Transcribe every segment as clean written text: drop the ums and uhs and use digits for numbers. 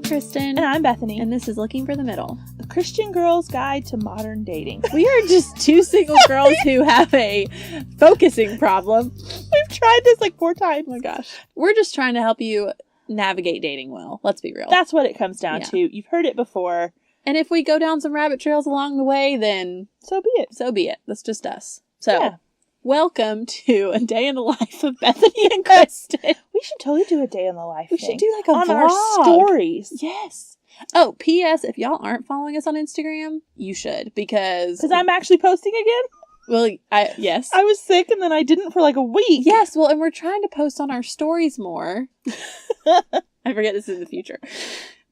Kristen. And I'm Bethany. And this is Looking for the Middle. A Christian Girl's Guide to Modern Dating. We are just two single girls who have a focusing problem. We've tried this like 4 times. Oh my gosh. We're just trying to help you navigate dating well. Let's be real. That's what it comes down to. You've heard it before. And if we go down some rabbit trails along the way, then so be it. So be it. That's just us. So, welcome to a day in the life of Bethany and Kristen. We should totally do a day in the life. We should do like a on vlog. Our stories. Yes. Oh, P.S. If y'all aren't following us on Instagram, you should because I'm actually posting again. Well, yes. I was sick and then I didn't for like a week. Yes, well, and we're trying to post on our stories more. I forget this is the future.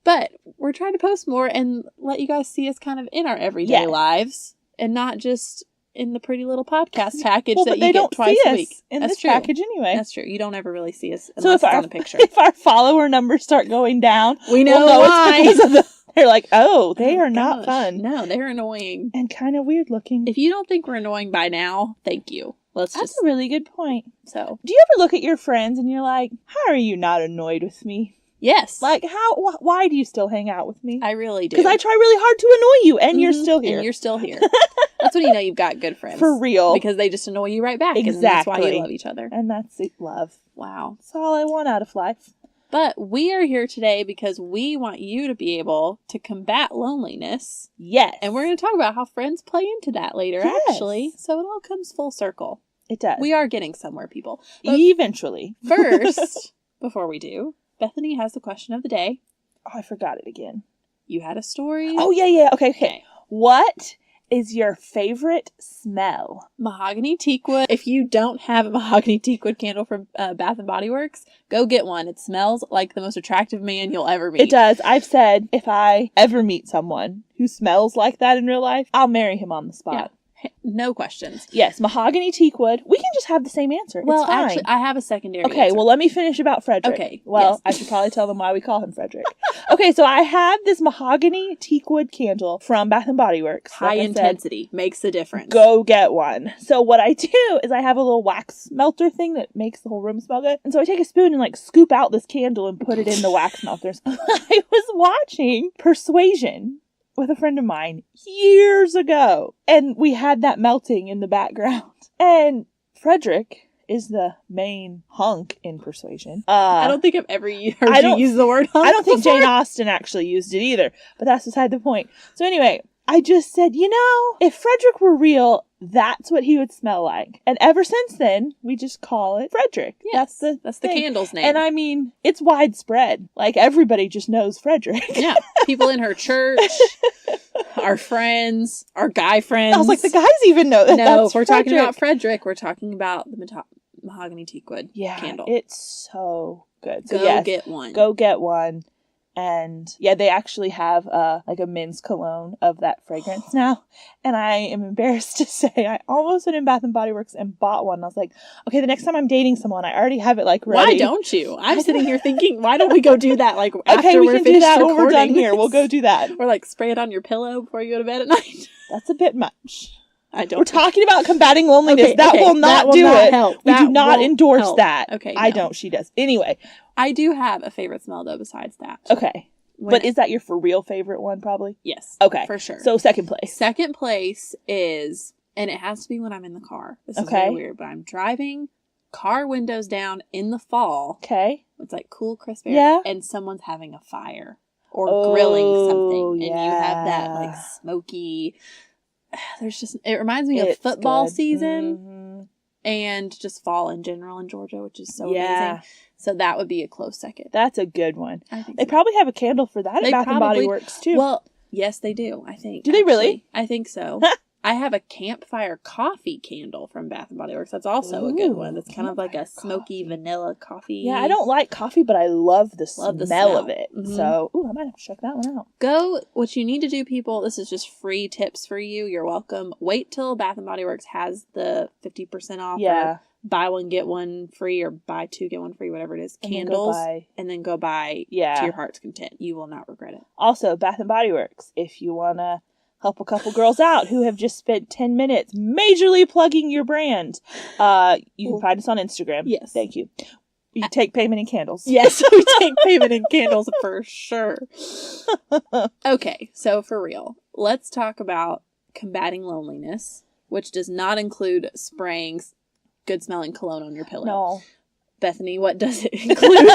But we're trying to post more and let you guys see us kind of in our everyday lives and not just in the pretty little podcast package that you get twice a week. In this package anyway. That's true. You don't ever really see us unless it's on a picture. If our follower numbers start going down, we know why. It's because of they're like, oh, they are not fun. No, they're annoying. And kind of weird looking. If you don't think we're annoying by now, thank you. That's a really good point. So, do you ever look at your friends and you're like, how are you not annoyed with me? Yes. Like, why do you still hang out with me? I really do. Because I try really hard to annoy you, and you're still here. And you're still here. That's when you know you've got good friends. For real. Because they just annoy you right back. Exactly. And that's why you love each other. And that's love. Wow. That's all I want out of life. But we are here today because we want you to be able to combat loneliness. Yes. And we're going to talk about how friends play into that later, actually. So it all comes full circle. It does. We are getting somewhere, people. But eventually. First, before we do, Bethany has the question of the day. Oh, I forgot it again. You had a story? Oh, yeah. Okay. What is your favorite smell? Mahogany teakwood. If you don't have a mahogany teakwood candle from Bath & Body Works, go get one. It smells like the most attractive man you'll ever meet. It does. I've said if I ever meet someone who smells like that in real life, I'll marry him on the spot. Yeah. No questions. Yes, mahogany teakwood. We can just have the same answer. Well, it's fine. Actually, I have a secondary Okay, answer. well, let me finish about Frederick. Okay. Well, yes. I should probably tell them why we call him Frederick. Okay, so I have this mahogany teakwood candle from Bath & Body Works. High intensity makes a difference. Go get one. So what I do is I have a little wax melter thing that makes the whole room smell good. And so I take a spoon and like scoop out this candle and put it in the wax melters. I was watching Persuasion with a friend of mine years ago. And we had that melting in the background. And Frederick is the main hunk in Persuasion. I don't think I've ever heard you use the word hunk I don't think before. Jane Austen actually used it either. But that's beside the point. So anyway, I just said, if Frederick were real, that's what he would smell like. And ever since then, we just call it Frederick. Yes, that's the candle's name. And I mean, it's widespread. Like, everybody just knows Frederick. Yeah. People in her church, our friends, our guy friends. I was like, the guys even know that. No, if we're talking about Frederick, we're talking about the mahogany teakwood candle. It's so good. So Go get one. Go get one. And they actually have like a men's cologne of that fragrance now. And I am embarrassed to say I almost went in Bath & Body Works and bought one. I was like, okay, the next time I'm dating someone, I already have it like ready. Why don't you? I'm sitting here thinking, why don't we go do that like after okay, we we're can finished do that recording? When we're done here. We'll go do that. Or like spray it on your pillow before you go to bed at night. That's a bit much. I don't. We're talking about combating loneliness. That will not do it. Help. We do not endorse that. Okay. I don't. She does. Anyway. I do have a favorite smell though besides that. Okay. But is that your for real favorite one, probably? Yes. Okay. For sure. So second place. Second place is, and it has to be when I'm in the car. This is very weird, but I'm driving, car windows down in the fall. Okay. It's like cool, crisp air. Yeah. And someone's having a fire or grilling something. And you have that like smoky, it reminds me of football season. Mm-hmm. And just fall in general in Georgia, which is so amazing. So that would be a close second. That's a good one. I think they probably have a candle for that at Bath & Body Works, too. Well, yes, they do, I think. Do they really? I think so. I have a campfire coffee candle from Bath & Body Works. That's also a good one. It's kind of like a smoky vanilla coffee. Yeah, I don't like coffee, but I love the smell of it. Mm-hmm. So, I might have to check that one out. What you need to do, people, this is just free tips for you. You're welcome. Wait till Bath & Body Works has the 50% off. Yeah. Buy one, get one free, or buy two, get one free, whatever it is. Candles. And then go buy to your heart's content. You will not regret it. Also, Bath & Body Works, if you want to help a couple girls out who have just spent 10 minutes majorly plugging your brand, you can find us on Instagram. Yes. Thank you. You take payment in candles. Yes, we take payment in candles for sure. Okay, so for real, let's talk about combating loneliness, which does not include spraying good-smelling cologne on your pillow. No. Bethany, what does it include?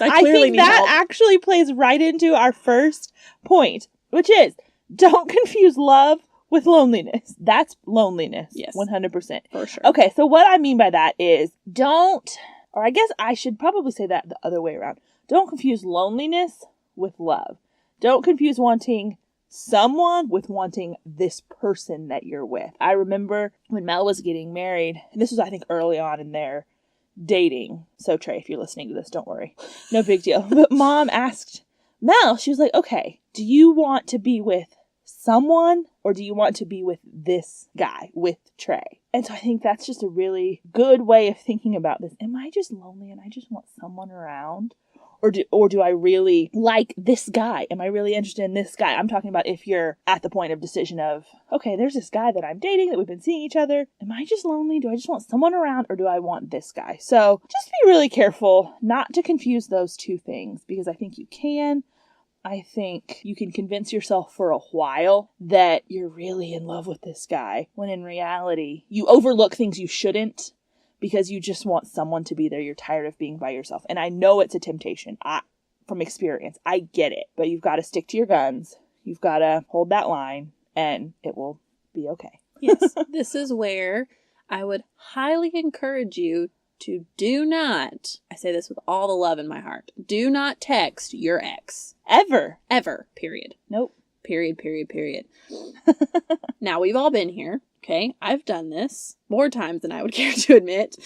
I think that actually plays right into our first point, which is don't confuse love with loneliness. That's loneliness. Yes. 100%. For sure. Okay, so what I mean by that is or I guess I should probably say that the other way around. Don't confuse loneliness with love. Don't confuse wanting someone with wanting this person that you're with. I remember when Mel was getting married, and this was, I think, early on in their dating. So Trey, if you're listening to this, don't worry. No big deal. But Mom asked Mel, she was like, okay, do you want to be with someone or do you want to be with this guy, with Trey? And so I think that's just a really good way of thinking about this. Am I just lonely and I just want someone around? Or do I really like this guy? Am I really interested in this guy? I'm talking about if you're at the point of decision of, okay, there's this guy that I'm dating, that we've been seeing each other. Am I just lonely? Do I just want someone around or do I want this guy? So just be really careful not to confuse those two things because I think you can. I think you can convince yourself for a while that you're really in love with this guy when in reality you overlook things you shouldn't because you just want someone to be there. You're tired of being by yourself. And I know it's a temptation. From experience, I get it. But you've got to stick to your guns. You've got to hold that line and it will be okay. Yes. This is where I would highly encourage you to do not, I say this with all the love in my heart, do not text your ex. Ever. Ever. Period. Nope. Period. Now, we've all been here. Okay, I've done this more times than I would care to admit,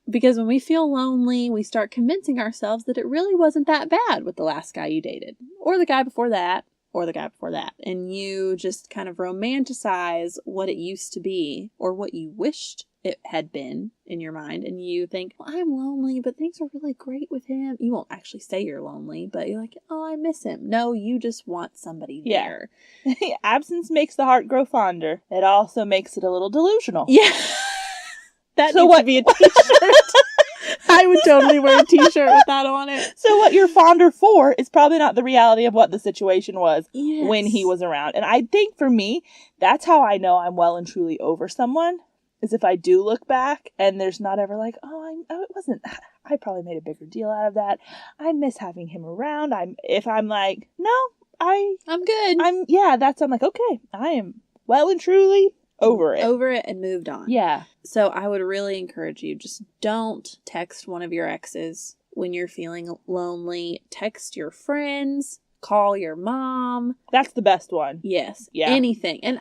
because when we feel lonely, we start convincing ourselves that it really wasn't that bad with the last guy you dated, or the guy before that, or the guy before that. And you just kind of romanticize what it used to be, or what you wished it had been in your mind. And you think, well, I'm lonely, but things are really great with him. You won't actually say you're lonely, but you're like, oh, I miss him. No, you just want somebody there. Absence makes the heart grow fonder. It also makes it a little delusional. Yeah. That needs to be a t-shirt. I would totally wear a t-shirt with that on it. So what you're fonder for is probably not the reality of what the situation was when he was around. And I think for me, that's how I know I'm well and truly over someone, is if I do look back and there's not ever like, it wasn't, I probably made a bigger deal out of that. I miss having him around. If I'm like, no, I'm good. I'm like, okay, I am well and truly over it and moved on. Yeah. So I would really encourage you, just don't text one of your exes when you're feeling lonely. Text your friends, call your mom. That's the best one. Yes. Yeah. Anything. And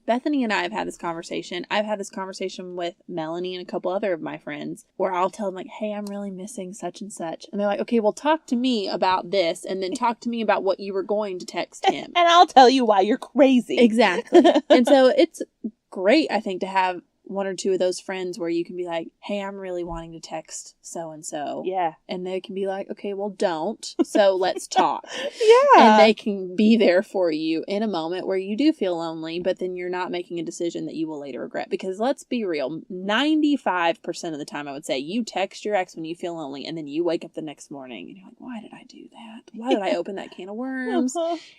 Bethany and I have had this conversation. I've had this conversation with Melanie and a couple other of my friends where I'll tell them like, hey, I'm really missing such and such. And they're like, okay, well, talk to me about this and then talk to me about what you were going to text him. And I'll tell you why you're crazy. Exactly. And so it's great, I think, to have one or two of those friends where you can be like, hey, I'm really wanting to text so-and-so. Yeah. And they can be like, okay, well, don't. So let's talk. Yeah. And they can be there for you in a moment where you do feel lonely, but then you're not making a decision that you will later regret. Because let's be real, 95% of the time I would say you text your ex when you feel lonely and then you wake up the next morning and you're like, why did I do that? Why did I open that can of worms?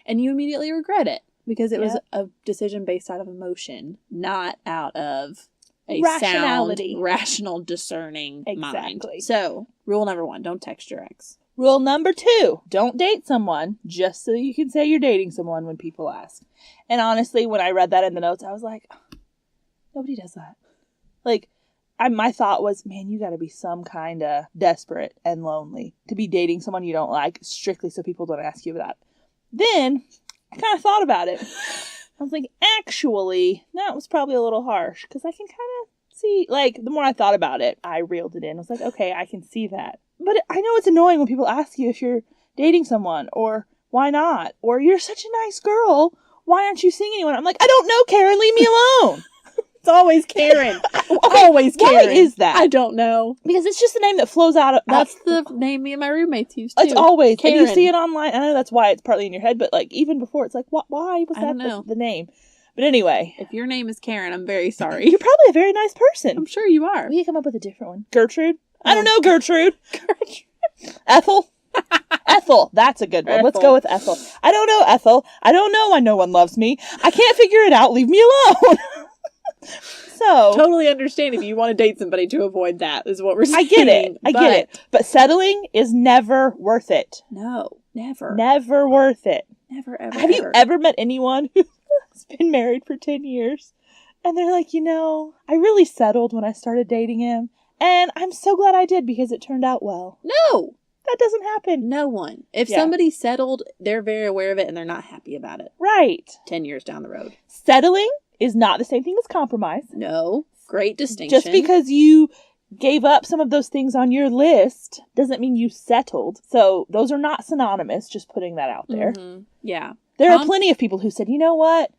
And you immediately regret it because it was a decision based out of emotion, not out of a rationality. Sound, rational, discerning mind. So, rule number 1, don't text your ex. Rule number 2, don't date someone just so you can say you're dating someone when people ask. And honestly, when I read that in the notes, I was like, nobody does that. Like, my thought was, man, you gotta be some kind of desperate and lonely to be dating someone you don't like strictly so people don't ask you about it. Then, I kind of thought about it. I was like, actually, that was probably a little harsh because I can kind of see, like, the more I thought about it, I reeled it in. I was like, okay, I can see that. But I know it's annoying when people ask you if you're dating someone or why not, or you're such a nice girl, why aren't you seeing anyone? I'm like, I don't know, Karen, leave me alone. It's always Karen. Okay, always Karen. Why is that? I don't know. Because it's just the name that flows out of... That's the name me and my roommates used to. It's always Karen. And you see it online. I know that's why it's partly in your head, but like even before, it's like, why was that the name? But anyway. If your name is Karen, I'm very sorry. You're probably a very nice person. I'm sure you are. We can come up with a different one. Gertrude? I don't know, Gertrude. Ethel? Ethel. That's a good one. Ethel. Let's go with Ethel. I don't know, Ethel. I don't know why no one loves me. I can't figure it out. Leave me alone. So totally understand if you want to date somebody to avoid that is what we're saying. I get it. But settling is never worth it. No, never. Never worth it. Never, ever, Have you ever met anyone who's been married for 10 years and they're like, I really settled when I started dating him and I'm so glad I did because it turned out well. No. That doesn't happen. No one. If somebody settled, they're very aware of it and they're not happy about it. Right. 10 years down the road. Settling is not the same thing as compromise. No. Great distinction. Just because you gave up some of those things on your list doesn't mean you settled. So those are not synonymous, just putting that out there. Mm-hmm. Yeah. There are plenty of people who said, you know what?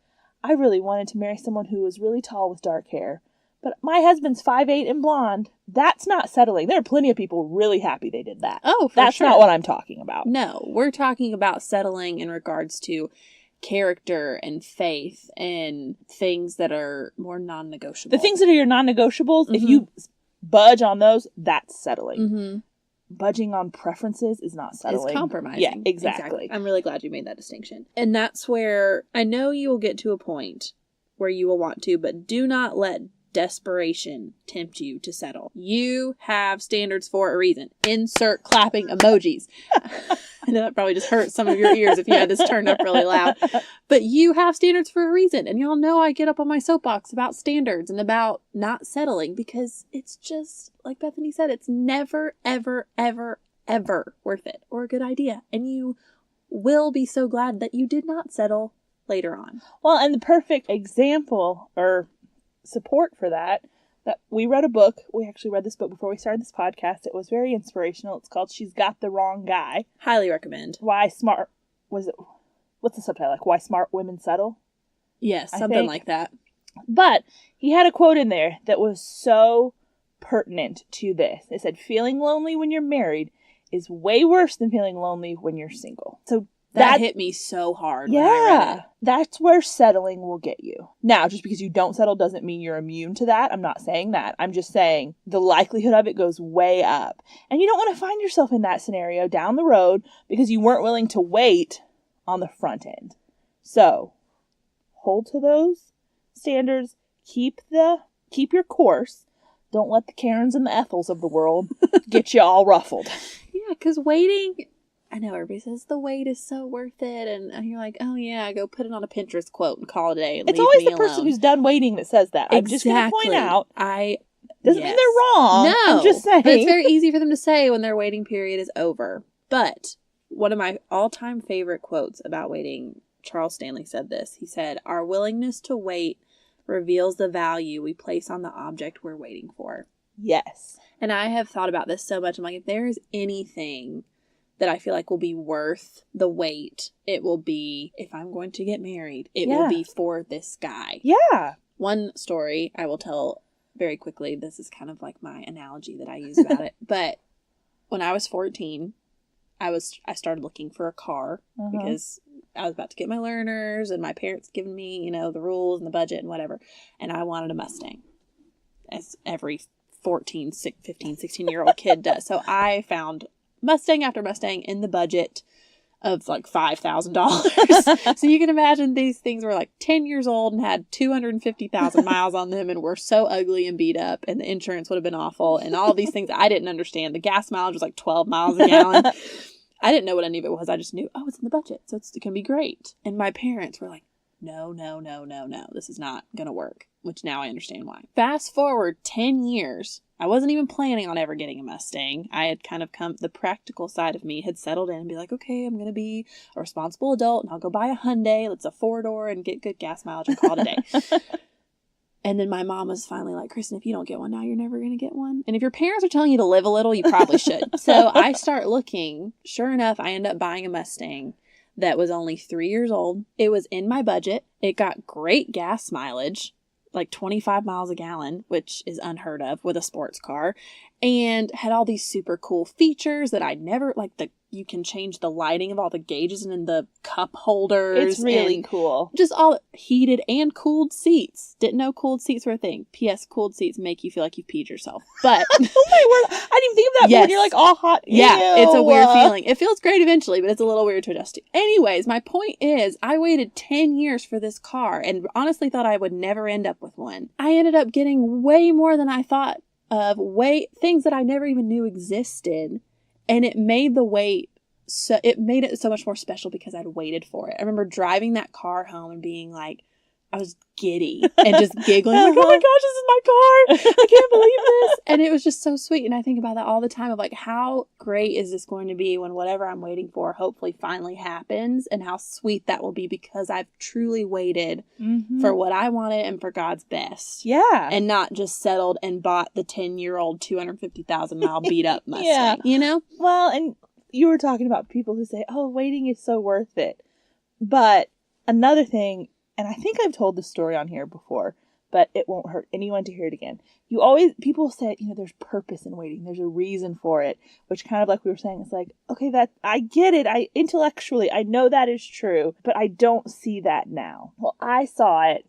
I really wanted to marry someone who was really tall with dark hair. But my husband's 5'8" and blonde. That's not settling. There are plenty of people really happy they did that. Oh, for That's sure. not what I'm talking about. No, we're talking about settling in regards to character and faith and things that are more non-negotiable. The things that are your non-negotiables, if you budge on those, that's settling. Mm-hmm. Budging on preferences is not settling. It's compromising. Yeah, exactly. I'm really glad you made that distinction. And that's where I know you will get to a point where you will want to, but do not let desperation tempt you to settle. You have standards for a reason. Insert clapping emojis. I know that probably just hurt some of your ears if you had this turned up really loud. But you have standards for a reason. And y'all know I get up on my soapbox about standards and about not settling because it's just, like Bethany said, it's never, ever, ever, ever worth it or a good idea. And you will be so glad that you did not settle later on. Well, and the perfect example or support for that we read a book. We actually read this book before we started this podcast. It was very inspirational. It's called She's Got the Wrong Guy. Highly recommend. What's the subtitle? Like Why Smart Women Settle? Yes, something like that. But he had a quote in there that was so pertinent to this. It said, feeling lonely when you're married is way worse than feeling lonely when you're single. So that hit me so hard when I read it. That's where settling will get you. Now, just because you don't settle doesn't mean you're immune to that. I'm not saying that. I'm just saying the likelihood of it goes way up. And you don't want to find yourself in that scenario down the road because you weren't willing to wait on the front end. So, hold to those standards. Keep your course. Don't let the Karens and the Ethels of the world get you all ruffled. Yeah, because waiting... I know everybody says the wait is so worth it, and you're like, oh yeah, go put it on a Pinterest quote and call it a day. And it's always the person who's done waiting that says that. Exactly. I'm just going to point out. Doesn't mean they're wrong. No, I'm just saying. But it's very easy for them to say when their waiting period is over. But one of my all-time favorite quotes about waiting, Charles Stanley said this. He said, "Our willingness to wait reveals the value we place on the object we're waiting for." Yes. And I have thought about this so much. I'm like, if there is anything that I feel like will be worth the wait, it will be, if I'm going to get married, it will be for this guy. Yeah. One story I will tell very quickly. This is kind of like my analogy that I use about it. But when I was 14, I started looking for a car because I was about to get my learners and my parents given me, the rules and the budget and whatever. And I wanted a Mustang, as every 14, 15, 16-year-old kid does. So I found Mustang after Mustang in the budget of like $5,000. So you can imagine these things were like 10 years old and had 250,000 miles on them and were so ugly and beat up, and the insurance would have been awful and all these things I didn't understand. The gas mileage was like 12 miles a gallon. I didn't know what any of it was. I just knew, it's in the budget, so it's going to be great. And my parents were like, no, this is not going to work, which now I understand why. Fast forward 10 years. I wasn't even planning on ever getting a Mustang. I had kind of the practical side of me had settled in and be like, okay, I'm going to be a responsible adult and I'll go buy a Hyundai. Let's a 4-door and get good gas mileage and call it a day. And then my mom was finally like, Kristen, if you don't get one now, you're never going to get one. And if your parents are telling you to live a little, you probably should. So I start looking. Sure enough, I end up buying a Mustang that was only 3 years old. It was in my budget. It got great gas mileage, like 25 miles a gallon, which is unheard of with a sports car, and had all these super cool features that I'd never, like the you can change the lighting of all the gauges and in the cup holders. It's really cool. Just all heated and cooled seats. Didn't know cooled seats were a thing. P.S. Cooled seats make you feel like you've peed yourself. But oh my word, I didn't even think of that. Yes. But when you're like all hot. Yeah, it's a weird feeling. It feels great eventually, but it's a little weird to adjust to. Anyways, my point is, I waited 10 years for this car and honestly thought I would never end up with one. I ended up getting way more than I thought of, things that I never even knew existed. And it made the wait, so it made it so much more special because I'd waited for it. I remember driving that car home and being like, I was giddy and just giggling like, oh my gosh, this is my car. I can't believe this. And it was just so sweet. And I think about that all the time of like, how great is this going to be when whatever I'm waiting for hopefully finally happens, and how sweet that will be because I've truly waited for what I wanted and for God's best. Yeah. And not just settled and bought the 10-year-old 250,000 mile beat up Mustang, you know? Well, and you were talking about people who say, oh, waiting is so worth it. But another thing, and I think I've told this story on here before, but it won't hurt anyone to hear it again. People say, there's purpose in waiting. There's a reason for it, which kind of like we were saying, it's like, okay, I get it. Intellectually, I know that is true, but I don't see that now. Well, I saw it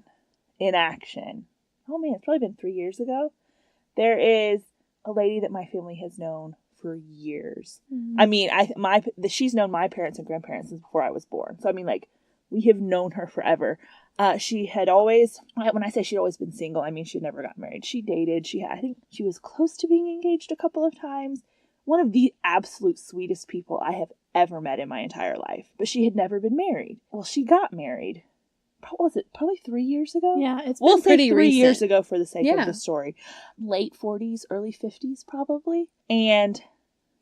in action. Oh man, it's probably been 3 years ago. There is a lady that my family has known for years. Mm-hmm. I mean, she's known my parents and grandparents since before I was born. So I mean, like, we have known her forever. She had always, when I say she'd always been single, I mean, she'd never got married. She dated. I think she was close to being engaged a couple of times. One of the absolute sweetest people I have ever met in my entire life. But she had never been married. Well, she got married. What was it? Probably 3 years ago? Yeah, it's been pretty recent. 3 years ago for the sake of the story. Late 40s, early 50s probably. And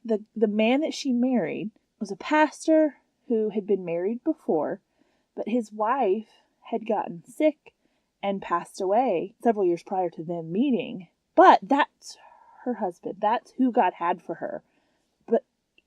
the man that she married was a pastor who had been married before, but his wife had gotten sick and passed away several years prior to them meeting. But that's her husband. That's who God had for her. But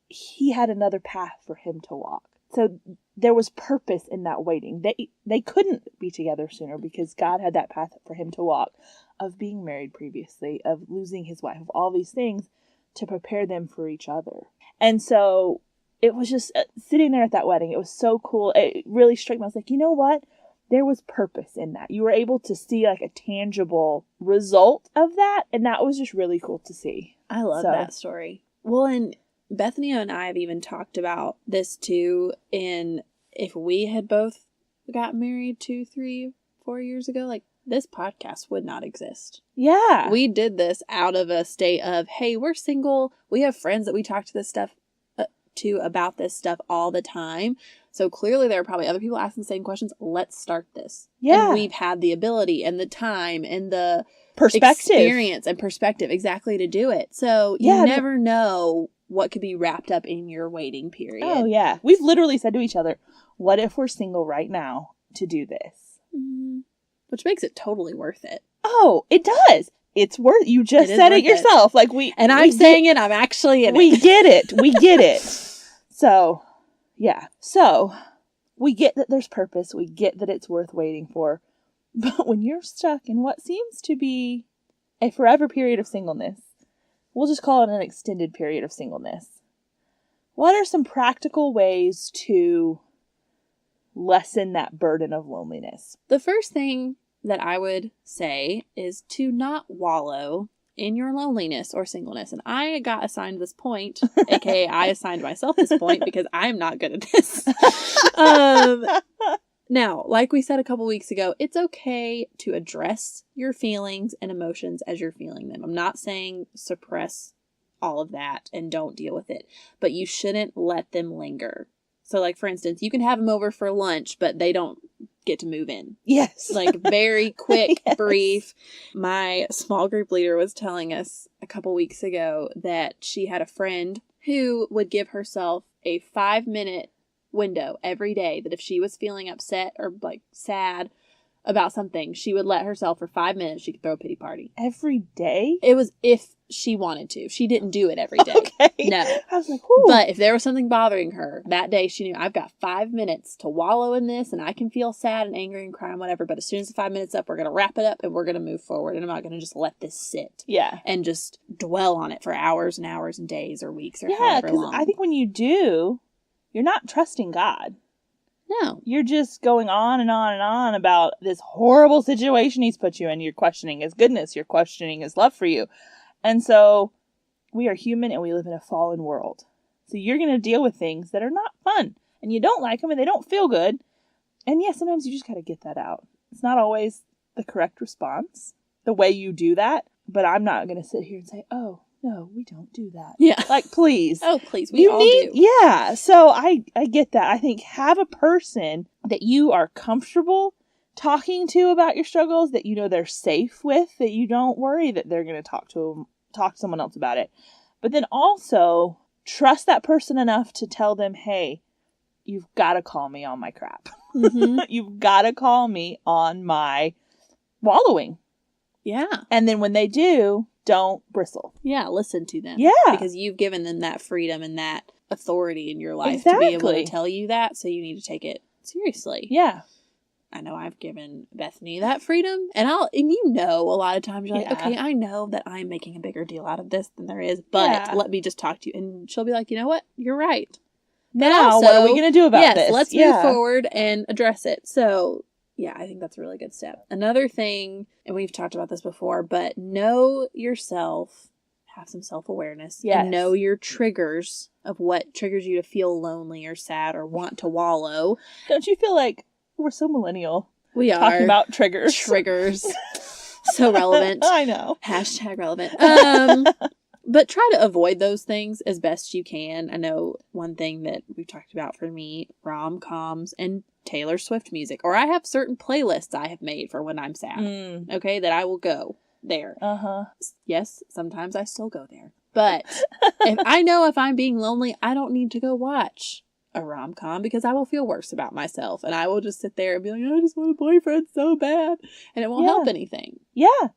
he had another path for him to walk. So there was purpose in that waiting. They couldn't be together sooner because God had that path for him to walk of being married previously, of losing his wife, of all these things to prepare them for each other. And so it was just sitting there at that wedding. It was so cool. It really struck me. I was like, you know what? There was purpose in that. You were able to see like a tangible result of that. And that was just really cool to see. I love that story. Well, and Bethany and I have even talked about this too. In if we had both got married 2, 3, 4 years ago, like this podcast would not exist. Yeah. We did this out of a state of, hey, we're single. We have friends that we talk to this stuff to about this stuff all the time. So clearly there are probably other people asking the same questions. Let's start this. Yeah. And we've had the ability and the time and the perspective, experience and perspective exactly to do it. So you never know what could be wrapped up in your waiting period. Oh yeah. We've literally said to each other, what if we're single right now to do this? Mm-hmm. Which makes it totally worth it. Oh, it does. It's worth. You just said it yourself. Like I'm saying it. I'm actually in it. We get it. We get it. So, yeah. So we get that there's purpose. We get that it's worth waiting for. But when you're stuck in what seems to be a forever period of singleness, we'll just call it an extended period of singleness. What are some practical ways to lessen that burden of loneliness? The first thing that I would say is to not wallow in your loneliness or singleness. And I got assigned this point, aka I assigned myself this point because I'm not good at this. Now, like we said a couple weeks ago, it's okay to address your feelings and emotions as you're feeling them. I'm not saying suppress all of that and don't deal with it, but you shouldn't let them linger. So like, for instance, you can have them over for lunch, but they don't get to move in. Yes. Like very quick, yes. Brief. My small group leader was telling us a couple weeks ago that she had a friend who would give herself a 5-minute window every day that if she was feeling upset or like sad about something, she would let herself for 5 minutes, she could throw a pity party. Every day? It was if she wanted to. She didn't do it every day. Okay. No. I was like, whoo. But if there was something bothering her, that day she knew, I've got 5 minutes to wallow in this, and I can feel sad and angry and cry and whatever, but as soon as the 5 minutes up, we're going to wrap it up and we're going to move forward, and I'm not going to just let this sit. Yeah. And just dwell on it for hours and hours and days or weeks or yeah, however long. because I think when you do, you're not trusting God. No. You're just going on and on and on about this horrible situation he's put you in. You're questioning his goodness. You're questioning his love for you. And so we are human and we live in a fallen world. So you're going to deal with things that are not fun. And you don't like them and they don't feel good. And yeah, sometimes you just got to get that out. It's not always the correct response, the way you do that. But I'm not going to sit here and say, oh, no, we don't do that. Yeah. Like, please. Oh, please. We all do. Yeah. So I get that. I think have a person that you are comfortable talking to about your struggles, that you know they're safe with, that you don't worry that they're going to talk to someone else about it. But then also trust that person enough to tell them, hey, you've got to call me on my crap. Mm-hmm. You've got to call me on my wallowing. Yeah. And then when they do, don't bristle. Yeah, listen to them. Yeah. Because you've given them that freedom and that authority in your life to be able to tell you that, so you need to take it seriously. Yeah. I know I've given Bethany that freedom, and you know, a lot of times you're like, okay, I know that I'm making a bigger deal out of this than there is, but let me just talk to you. And she'll be like, you know what? You're right. Now, also, what are we going to do about this? Yes, let's move forward and address it. So, yeah, I think that's a really good step. Another thing, and we've talked about this before, but know yourself, have some self-awareness, and know your triggers of what triggers you to feel lonely or sad or want to wallow. Don't you feel like we're so millennial? We are. Talking about triggers. Triggers. So relevant. I know. Hashtag relevant. But try to avoid those things as best you can. I know one thing that we've talked about for me, rom-coms and Taylor Swift music. Or I have certain playlists I have made for when I'm sad. Okay, that I will go there. Yes, sometimes I still go there. But if I'm being lonely, I don't need to go watch a rom-com because I will feel worse about myself. And I will just sit there and be like, I just want a boyfriend so bad. And it won't help anything. Yeah.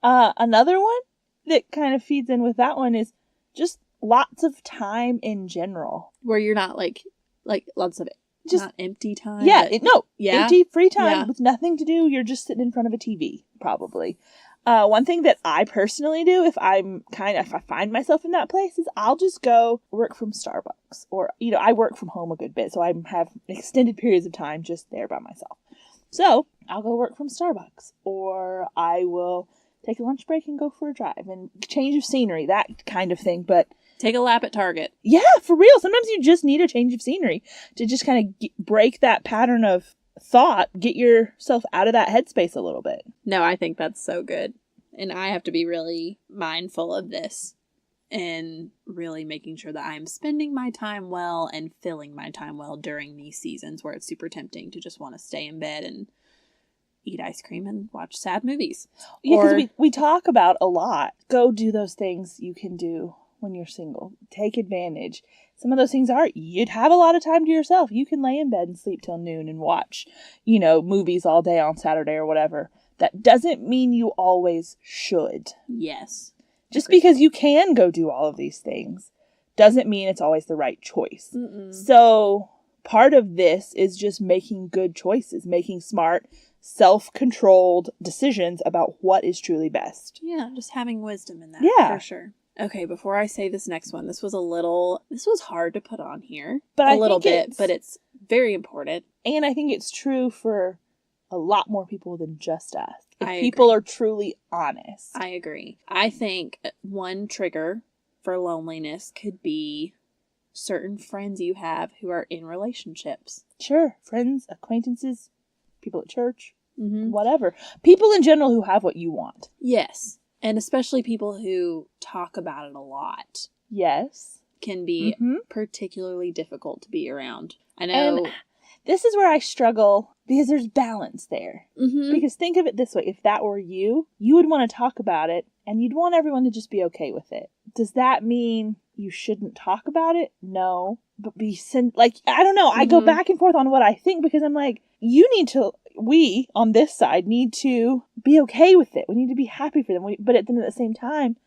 Another one that kind of feeds in with that one is just lots of time in general. Where you're not like lots of it. Just not empty time. Yeah. Empty, free time with nothing to do. You're just sitting in front of a TV, probably. One thing that I personally do if I find myself in that place is I'll just go work from Starbucks, or, I work from home a good bit. So I have extended periods of time just there by myself. So I'll go work from Starbucks, or I will take a lunch break and go for a drive and change of scenery, that kind of thing. But take a lap at Target. Yeah, for real. Sometimes you just need a change of scenery to just kind of break that pattern of thought, get yourself out of that headspace a little bit. No, I think that's so good. And I have to be really mindful of this and really making sure that I'm spending my time well and filling my time well during these seasons where it's super tempting to just want to stay in bed and eat ice cream and watch sad movies. Yeah, because we talk about a lot. Go do those things you can do when you're single. Take advantage. Some of those things you'd have a lot of time to yourself. You can lay in bed and sleep till noon and watch, movies all day on Saturday or whatever. That doesn't mean you always should. Yes. Just because you can go do all of these things doesn't mean it's always the right choice. Mm-mm. So part of this is just making good choices, making smart, self-controlled decisions about what is truly best. Yeah, just having wisdom in that, for sure. Okay, before I say this next one, this was hard to put on here. But but it's very important. And I think it's true for a lot more people than just us. If people are truly honest. I agree. I think one trigger for loneliness could be certain friends you have who are in relationships. Sure. Friends, acquaintances, people at church, whatever. People in general who have what you want. Yes. And especially people who talk about it a lot. Yes. Can be particularly difficult to be around. I know. And this is where I struggle because there's balance there. Mm-hmm. Because think of it this way. If that were you would want to talk about it and you'd want everyone to just be okay with it. Does that mean you shouldn't talk about it? No. But I don't know. I go back and forth on what I think because I'm like, we, on this side, need to be okay with it. We need to be happy for them. But at the same time,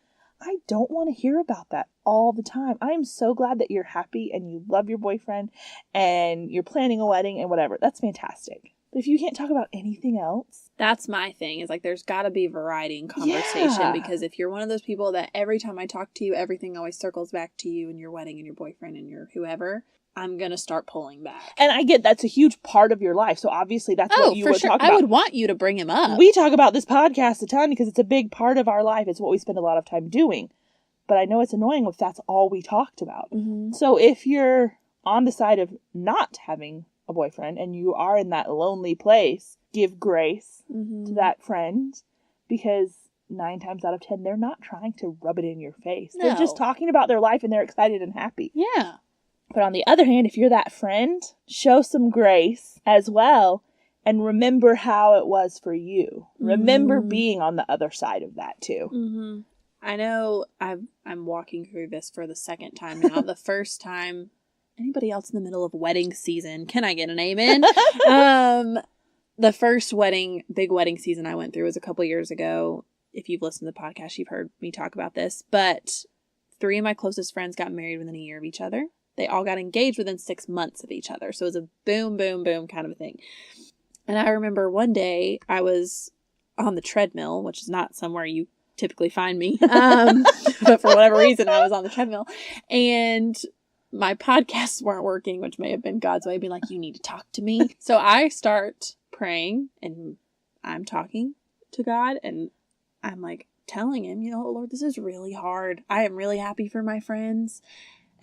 I don't want to hear about that all the time. I am so glad that you're happy and you love your boyfriend and you're planning a wedding and whatever. That's fantastic. But if you can't talk about anything else. That's my thing, is like there's got to be variety in conversation, because if you're one of those people that every time I talk to you, everything always circles back to you and your wedding and your boyfriend and your whoever, I'm going to start pulling back. And I get that's a huge part of your life. So obviously that's what you would talk about. I would want you to bring him up. We talk about this podcast a ton because it's a big part of our life. It's what we spend a lot of time doing. But I know it's annoying if that's all we talked about. Mm-hmm. So if you're on the side of not having a boyfriend and you are in that lonely place, give grace to that friend, because 9 times out of 10, they're not trying to rub it in your face. No. They're just talking about their life and they're excited and happy. Yeah. But on the other hand, if you're that friend, show some grace as well and remember how it was for you. Mm-hmm. Remember being on the other side of that too. Mm-hmm. I know I'm walking through this for the second time now. The first time, anybody else in the middle of wedding season, can I get an amen? The first big wedding season I went through was a couple years ago. If you've listened to the podcast, you've heard me talk about this. But 3 of my closest friends got married within a year of each other. They all got engaged within 6 months of each other. So it was a boom, boom, boom kind of a thing. And I remember one day I was on the treadmill, which is not somewhere you typically find me. But for whatever reason, I was on the treadmill. And my podcasts weren't working, which may have been God's way of being like, you need to talk to me. So I start praying and I'm talking to God and I'm like telling him, Lord, this is really hard. I am really happy for my friends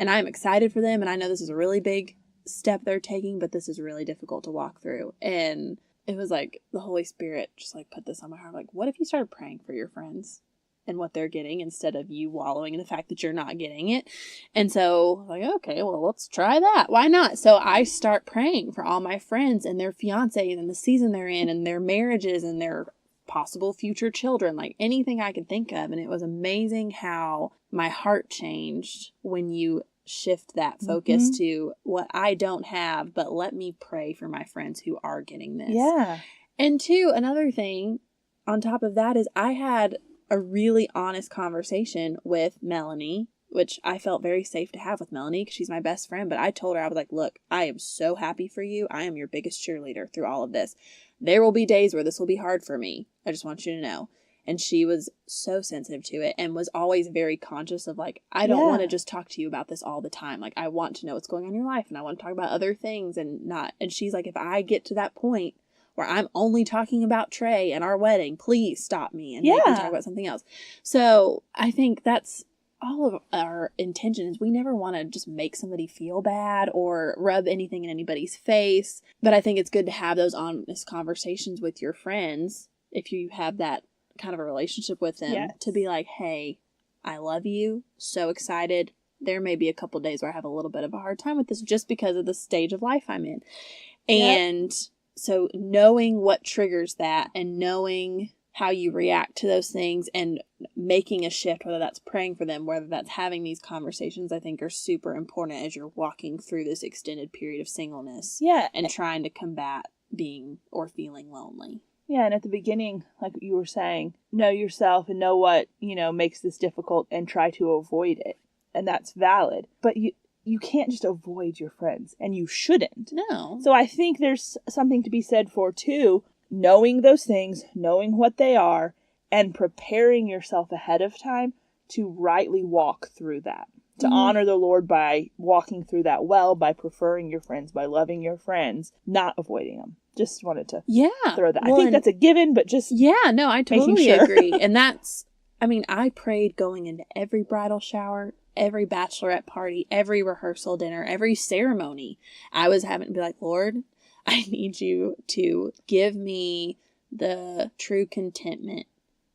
and I'm excited for them. And I know this is a really big step they're taking, but this is really difficult to walk through. And it was like the Holy Spirit just like put this on my heart. Like, what if you started praying for your friends and what they're getting instead of you wallowing in the fact that you're not getting it? And so like, okay, well, let's try that. Why not? So I start praying for all my friends and their fiancés and the season they're in and their marriages and their possible future children, like anything I could think of. And it was amazing how my heart changed when you shift that focus to what I don't have, but let me pray for my friends who are getting this. Yeah. And 2, another thing on top of that is I had a really honest conversation with Melanie, which I felt very safe to have with Melanie because she's my best friend. But I told her, I was like, look, I am so happy for you. I am your biggest cheerleader through all of this. There will be days where this will be hard for me. I just want you to know. And she was so sensitive to it and was always very conscious of like, I don't want to just talk to you about this all the time. Like, I want to know what's going on in your life and I want to talk about other things and she's like, if I get to that point where I'm only talking about Trey and our wedding, please stop me and make me talk about something else. So I think that's all of our intention is we never want to just make somebody feel bad or rub anything in anybody's face. But I think it's good to have those honest conversations with your friends if you have that kind of a relationship with them to be like, hey, I love you. So excited. There may be a couple days where I have a little bit of a hard time with this just because of the stage of life I'm in. And so knowing what triggers that and knowing how you react to those things and making a shift, whether that's praying for them, whether that's having these conversations, I think are super important as you're walking through this extended period of singleness. Yeah. And trying to combat being or feeling lonely. Yeah, and at the beginning, like you were saying, know yourself and know what, makes this difficult and try to avoid it. And that's valid. But you can't just avoid your friends, and you shouldn't. No. So I think there's something to be said for, too, knowing those things, knowing what they are, and preparing yourself ahead of time to rightly walk through that. To honor the Lord by walking through that well, by preferring your friends, by loving your friends, not avoiding them. Just wanted to throw that. Well, I think that's a given, but just I totally agree. And I prayed going into every bridal shower, every bachelorette party, every rehearsal dinner, every ceremony. I was having to be like, Lord, I need you to give me the true contentment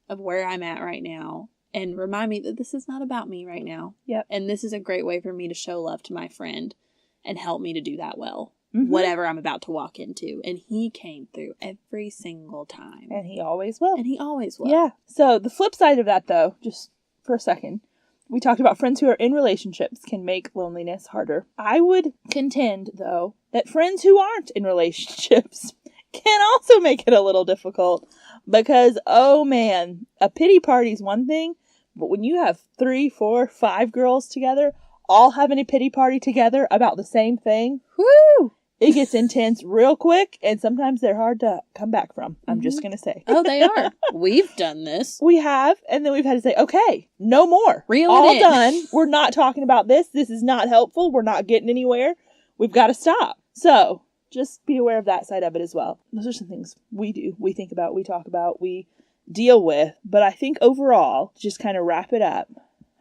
of where I'm at right now. And remind me that this is not about me right now. Yep. And this is a great way for me to show love to my friend and help me to do that well. Whatever I'm about to walk into. And he came through every single time. And he always will. Yeah. So the flip side of that, though, just for a second, we talked about friends who are in relationships can make loneliness harder. I would contend, though, that friends who aren't in relationships can also make it a little difficult because, oh man, a pity party's one thing, but when you have 3, 4, 5 girls together, all having a pity party together about the same thing, woo! It gets intense real quick, and sometimes they're hard to come back from. I'm just going to say. Oh, they are. We've done this. We have, and then we've had to say, okay, no more. Reel all it in. done. We're not talking about this. This is not helpful. We're not getting anywhere. We've got to stop. So, just be aware of that side of it as well. Those are some things we do, we think about, we talk about, we deal with. But I think overall, just kind of wrap it up.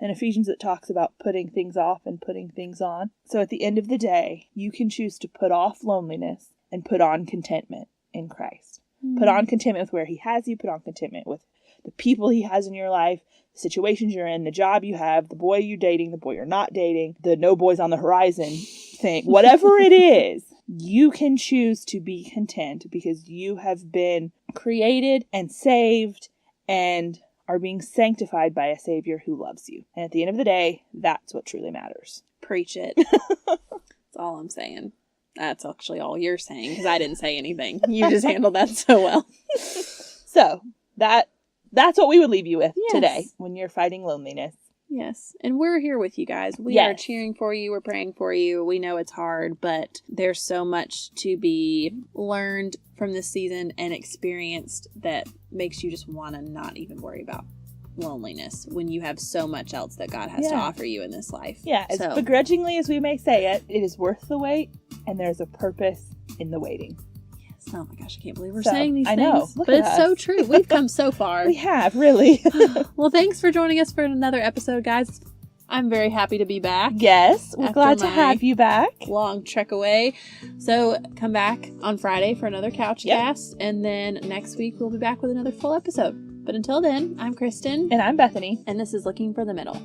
In Ephesians, it talks about putting things off and putting things on. So at the end of the day, you can choose to put off loneliness and put on contentment in Christ. Put on contentment with where he has you. Put on contentment with the people he has in your life, the situations you're in, the job you have, the boy you're dating, the boy you're not dating, the no boys on the horizon thing. Whatever it is, you can choose to be content because you have been created and saved and are being sanctified by a Savior who loves you. And at the end of the day, that's what truly matters. Preach it. That's all I'm saying. That's actually all you're saying, because I didn't say anything. You just handled that so well. So, that's what we would leave you with today when you're fighting loneliness. Yes. And we're here with you guys. We are cheering for you. We're praying for you. We know it's hard, but there's so much to be learned from this season and experienced that makes you just want to not even worry about loneliness when you have so much else that God has to offer you in this life. Yeah. As begrudgingly as we may say it, it is worth the wait, and there's a purpose in the waiting. Oh my gosh, I can't believe we're saying these things. I know. But it's so true. We've come so far. We have, really. Well, thanks for joining us for another episode, guys. I'm very happy to be back. Yes, we're glad to have you back. Long trek away. So come back on Friday for another couch cast. And then next week we'll be back with another full episode. But until then, I'm Kristen. And I'm Bethany. And this is Looking for the Middle.